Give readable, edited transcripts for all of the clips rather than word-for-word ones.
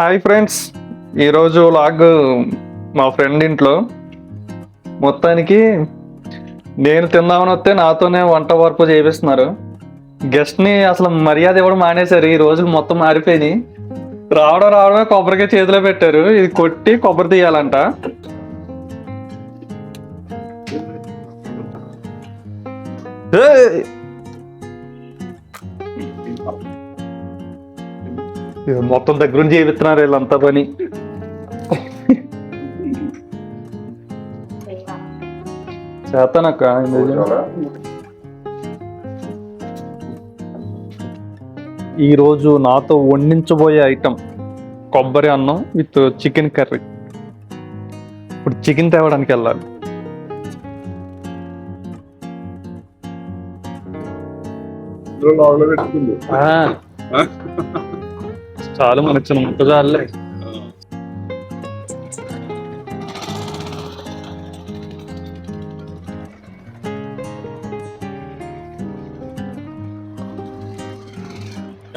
Hi friends, ఈరోజు log మా friend ఇంట్లో. మొత్తానికి నేను తిందామని వస్తే నాతోనే వంట వరపు చేపిస్తున్నారు. గెస్ట్ని అసలు మర్యాద ఇవ్వడం మానేశారు. ఈ రోజులు మొత్తం మారిపోయినాయి. రావడమే కొబ్బరికాయ చేతిలో పెట్టారు. ఇది కొట్టి కొబ్బరి తీయాలంట. మొత్తం దగ్గర నుంచి చేపిస్తున్నారు వీళ్ళంతా పని. చేస్తానక్క. ఈరోజు నాతో వండించబోయే ఐటమ్ కొబ్బరి అన్నం విత్ చికెన్ కర్రీ. ఇప్పుడు చికెన్ తేవడానికి వెళ్ళాలి. చాలు మనకు చిన్న ముక్క చాలే.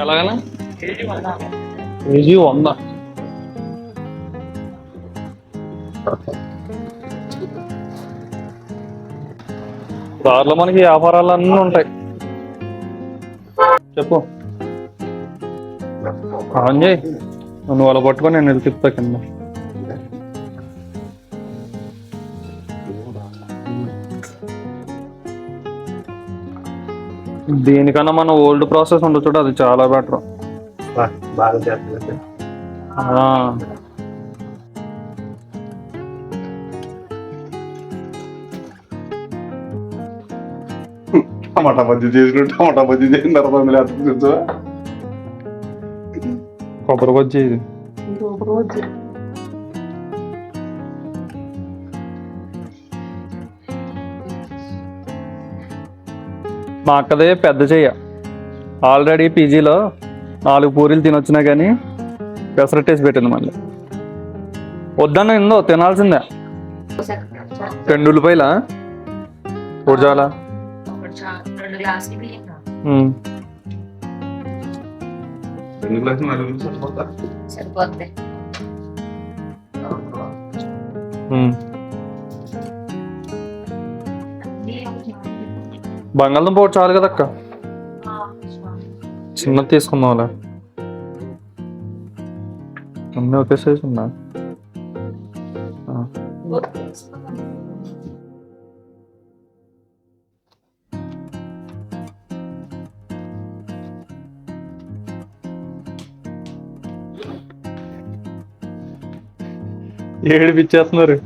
ఎలాగనా కేజీ 100. దారిలో మనకి వ్యాపారాలు అన్నీ ఉంటాయి. చెప్పు. ఆన్ చేయి. నువ్వు అలా పట్టుకొని నేను వెళ్ళి తిప్పుతా కింద. దీనికన్నా మన ఓల్డ్ ప్రాసెస్ ఉండదు చూడ, అది చాలా బెటర్. టమాటా బజ్జీ చేసిన టమాటా బజ్జీ చేసిన తర్వాత కొబ్బరి బజ్జీ ఇది. మా అక్కదే పెద్ద చెయ్య. ఆల్రెడీ పీజీలో 4 పూరీలు తినొచ్చినా కానీ పెసరట్టేసి పెట్టింది. మళ్ళీ వద్దన్న ఇందో తినాల్సిందే. 2 ఉల్లిపాయలా చాలా. బంగాళదుంప ఒకటి చాలు కదక్క. చిన్నది తీసుకుందాం. అలా అన్నీ ఒకే సైజు ఉన్నా. ఏడిపిచ్చేస్తున్నారు.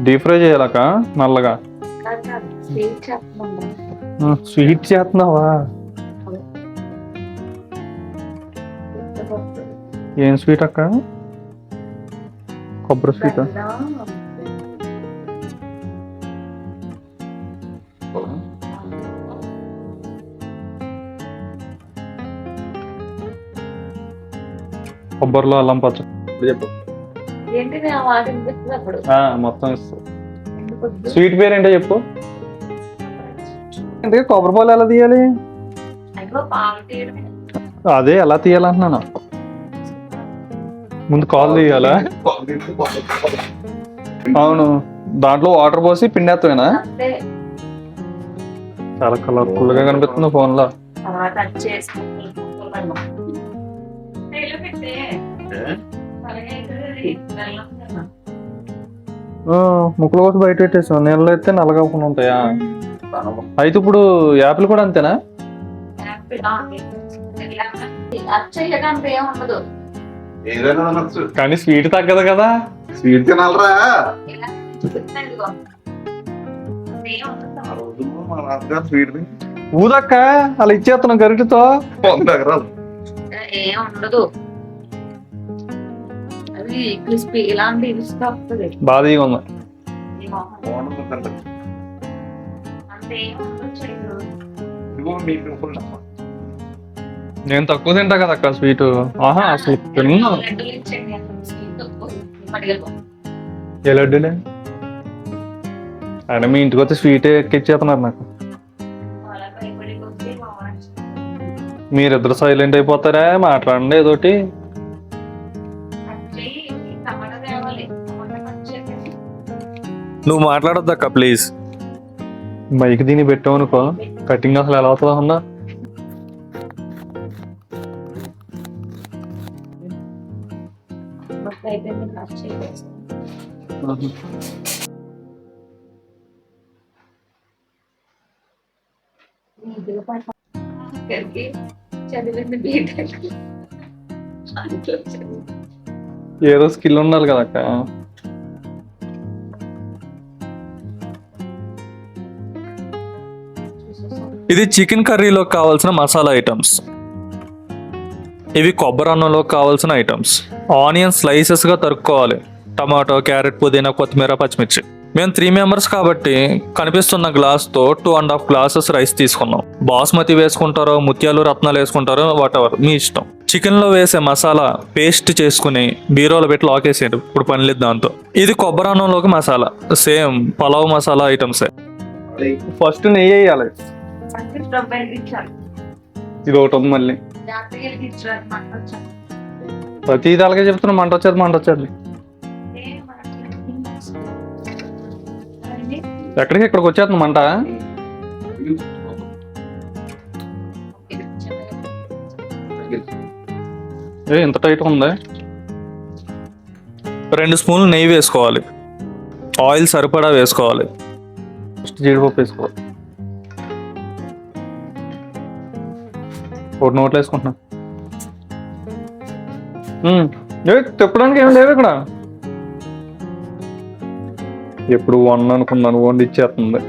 డీప్ ఫ్రై చేయాలక నల్లగా. స్వీట్ చేస్తున్నావా? ఏం స్వీట్ అక్క? కొబ్బరి స్వీట్. కొబ్బరిలో అల్లం పచ్చ చెప్పు. మొత్తం ఇస్తా. స్వీట్ పేరు ఏంటో చెప్పు. అంటే కొబ్బరి పాలు ఎలా తీయాలి? అదే ఎలా తీయాలంటున్నాను. ముందు కాలు తీయాలా? అవును. దాంట్లో వాటర్ పోసి పిండేస్తామేనా? చాలా కలర్ఫుల్ గా కనిపిస్తుంది ఫోన్ లో. ముక్కలు కోసి బయట పెట్టేసాం. నీళ్ళు అయితే నల్లగకుండా ఉంటాయా? అయితే ఇప్పుడు యాపిల్ కూడా అంతేనా? కానీ స్వీట్ తగ్గదు కదా. స్వీట్ తినాలరా. ఊదక్క అలా ఇచ్చేస్తున్నాం గరిటితో. బాధగా ఉంది. ఇదిగో మీకు full డబ్బా. నేను తక్కువ తింటా కదా అక్క స్వీట్. ఆహా అసలు తిన్నా. ఏ లడ్డూలే? అయినా మీ ఇంటికి వస్తే స్వీట్ ఎక్కిచ్చేస్తున్నారు నాకు. మీరిద్దరు సైలెంట్ అయిపోతారా? మాట్లాడండి ఏదోటి. నువ్వు మాట్లాడొద్దు అక్క ప్లీజ్. మైక్ దీన్ని పెట్టావు అనుకో, కటింగ్ అసలు ఎలా అవుతుందా ఉందా? ఏదో స్కిల్ ఉండాలి కదా అక్క. ఇది చికెన్ కర్రీలో కావాల్సిన మసాలా ఐటమ్స్. ఇవి కొబ్బరి అన్నంలో కావాల్సిన ఐటమ్స్. ఆనియన్ స్లైసెస్ గా తరుక్కోవాలి. టమాటో, క్యారెట్, పుదీనా, కొత్తిమీర, పచ్చిమిర్చి. మేము 3 మెంబర్స్ కాబట్టి కనిపిస్తున్న గ్లాస్ తో 2.5 గ్లాసెస్ రైస్ తీసుకున్నాం. బాస్మతి వేసుకుంటారో, ముత్యాలు, రత్నాలు వేసుకుంటారో వాట్ ఎవర్ మీ ఇష్టం. చికెన్ లో వేసే మసాలా పేస్ట్ చేసుకుని బీరోలో పెట్టి లాకేసేయండి. ఇప్పుడు పని లేదు దాంతో. ఇది కొబ్బరి అన్నంలోకి మసాలా, సేమ్ పలావ్ మసాలా ఐటమ్సే. ఫస్ట్ నెయ్యి వేయాలి. ఇది ఒకటి ఉంది మళ్ళీ. ప్రతి అలాగే చెప్తున్నా, మంట వచ్చేది. ఎక్కడికి ఇక్కడికి వచ్చేస్తుంది మంట. ఇంత టైట్ ఉంది. 2 స్పూన్లు నెయ్యి వేసుకోవాలి. ఆయిల్ సరిపడా వేసుకోవాలి. ఫస్ట్ జీడిపప్పు వేసుకోవాలి. ఒకటి నోట్లు వేసుకుంటున్నా. తిప్పడానికి ఏం లేవు ఇక్కడ. ఎప్పుడు అనుకున్నాను వండి ఇచ్చేస్తుంది.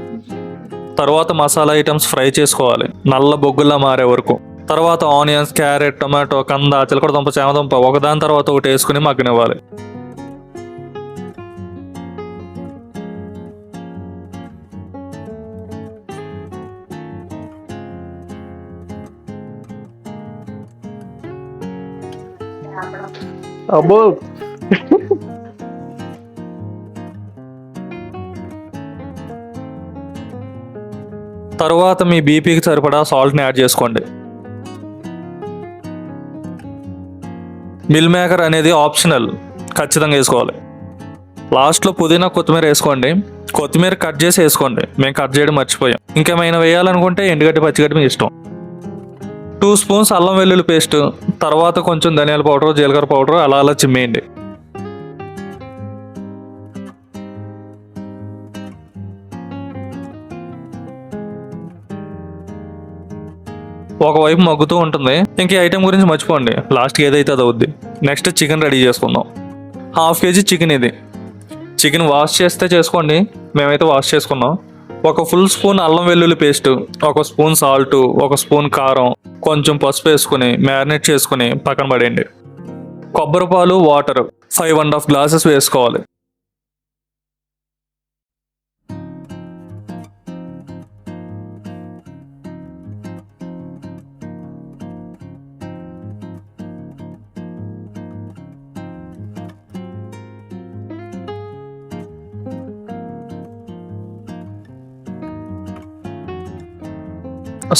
తర్వాత మసాలా ఐటమ్స్ ఫ్రై చేసుకోవాలి నల్ల బొగ్గులా మారే వరకు. తర్వాత ఆనియన్స్, క్యారెట్, టొమాటో, కంద, చిలకడ దుంప, చామదుంప ఒకదాని తర్వాత ఒకటి వేసుకుని మగ్గనివ్వాలి. అబ్బో తర్వాత మీ బీపీకి సరిపడా సాల్ట్ని యాడ్ చేసుకోండి. మిల్ మేకర్ అనేది ఆప్షనల్, ఖచ్చితంగా వేసుకోవాలి. లాస్ట్లో పుదీనా, కొత్తిమీర వేసుకోండి. కొత్తిమీర కట్ చేసి వేసుకోండి, మేము కట్ చేయడం మర్చిపోయాం. ఇంకేమైనా వేయాలనుకుంటే ఎండుగడ్డి, పచ్చిగడ్డి మీ ఇష్టం. 2 స్పూన్స్ అల్లం వెల్లుల్లి పేస్ట్, తర్వాత కొంచెం ధనియాల పౌడర్, జీలకర్ర పౌడర్ అలా చిమ్మేయండి. ఒకవైపు మగ్గుతూ ఉంటుంది. ఇంక ఈ ఐటెం గురించి మర్చిపోండి, లాస్ట్కి ఏదైతే అది అవుద్ది. నెక్స్ట్ చికెన్ రెడీ చేసుకుందాం. 1/2 kg చికెన్ ఇది. చికెన్ వాష్ చేస్తే చేసుకోండి, మేమైతే వాష్ చేసుకున్నాం. 1 ఫుల్ స్పూన్ అల్లం వెల్లుల్లి పేస్ట్, 1 స్పూన్ సాల్ట్, 1 స్పూన్ కారం, కొంచెం పసుపు వేసుకుని మ్యారినేట్ చేసుకుని పక్కన పడేయండి. కొబ్బరి పాలు, వాటర్ 5.5 గ్లాసెస్ వేసుకోవాలి.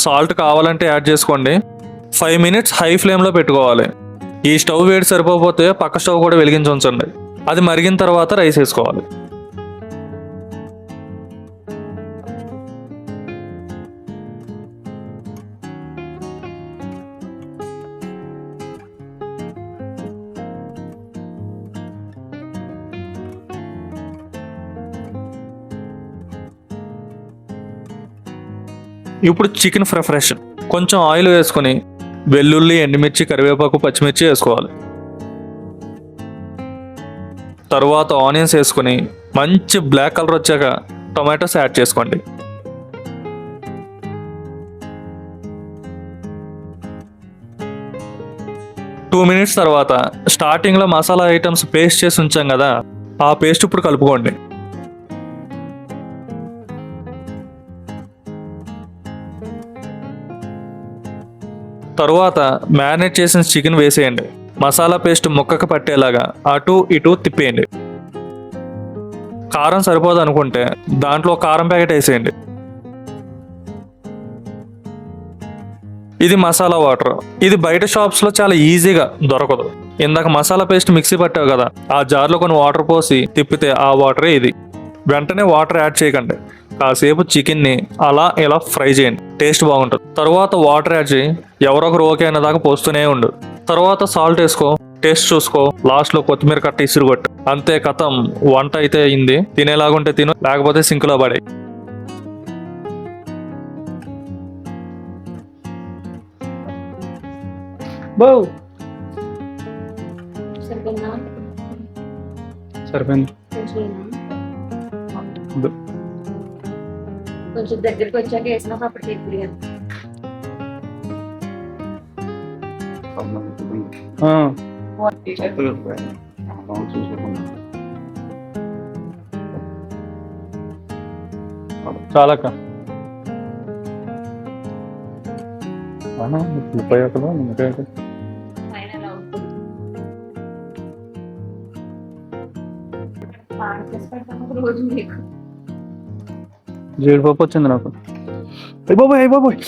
సాల్ట్ కావాలంటే యాడ్ చేసుకోండి. 5 minutes హై ఫ్లేమ్లో పెట్టుకోవాలి. ఈ స్టవ్ వేడి సరిపోతే పక్క స్టవ్ కూడా వెలిగించి ఉంచండి. అది మరిగిన తర్వాత రైస్ వేసుకోవాలి. ఇప్పుడు చికెన్ ప్రిపరేషన్. కొంచెం ఆయిల్ వేసుకొని వెల్లుల్లి, ఎండుమిర్చి, కరివేపాకు, పచ్చిమిర్చి వేసుకోవాలి. తర్వాత ఆనియన్స్ వేసుకొని మంచి బ్లాక్ కలర్ వచ్చాక టొమాటోస్ యాడ్ చేసుకోండి. టూ మినిట్స్ తర్వాత స్టార్టింగ్లో మసాలా ఐటమ్స్ పేస్ట్ చేసి ఉంచాం కదా, ఆ పేస్ట్ ఇప్పుడు కలుపుకోండి. తరువాత మ్యారినేట్ చేసిన చికెన్ వేసేయండి. మసాలా పేస్ట్ ముక్కకు పట్టేలాగా అటు ఇటు తిప్పేయండి. కారం సరిపోదు అనుకుంటే దాంట్లో కారం ప్యాకెట్ వేసేయండి. ఇది మసాలా వాటర్. ఇది బయట షాప్స్ లో చాలా ఈజీగా దొరకదు. ఇందాక మసాలా పేస్ట్ మిక్సీ పట్టావు కదా, ఆ జార్లో కొన్ని వాటర్ పోసి తిప్పితే ఆ వాటరే ఇది. వెంటనే వాటర్ యాడ్ చేయకండి. కాసేపు చికెన్ని అలా ఇలా ఫ్రై చేయండి, టేస్ట్ బాగుంటుంది. తర్వాత వాటర్ యాడ్ చేయి, ఎవరొకరు ఓకే అయిన దాకా పోస్తూనే ఉండు. తర్వాత సాల్ట్ వేసుకో, టేస్ట్ చూసుకో, లాస్ట్ లో కొత్తిమీర కట్ట ఇసురు కొట్టు. అంతే కథం, వంట అయితే అయింది. తినేలాగుంటే తిను, లేకపోతే సింక్ లో పడే. సరిపోయిందా? సరిపోయింది. కొంచెం కొంచెం దగ్గరికి వచ్చాక వేసినప్పుడు అప్పుడు చెప్పి చాలక్క 31 నిమ్మకాయ ఫైనల్ అవుతుంది. రోజు మీకు జీడిపప్పు వచ్చింది నాకు. అయ్య బాబోయ్, అయ్య బాబోయ్.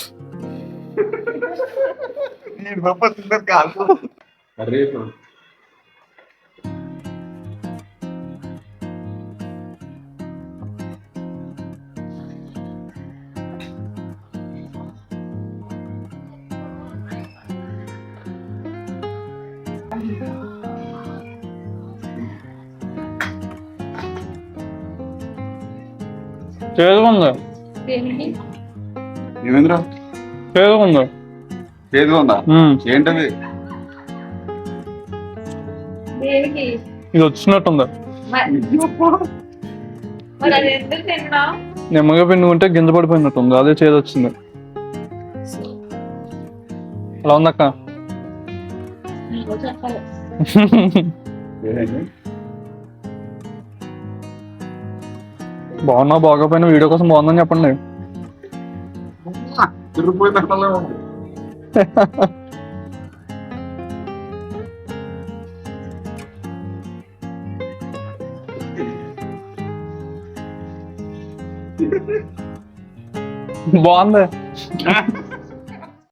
చేదుకుంది, దేనికి ఏమేంద్రా చేదుకుంది. చేతిగా ఉందా? ఏంటది? దేనికి ఇది వచ్చినట్టుంది. మరి అది ఎందుకు తిన్నా? నిమ్మగా పిండుకుంటే గింజ పడిపోయినట్టుంది, అదే చేదు వచ్చింది. అలా ఉందక్క. నీకు చెప్పాలి. బాగున్నా బాగోపోయినా వీడియో కోసం బాగుందని చెప్పండి. బాగుంది.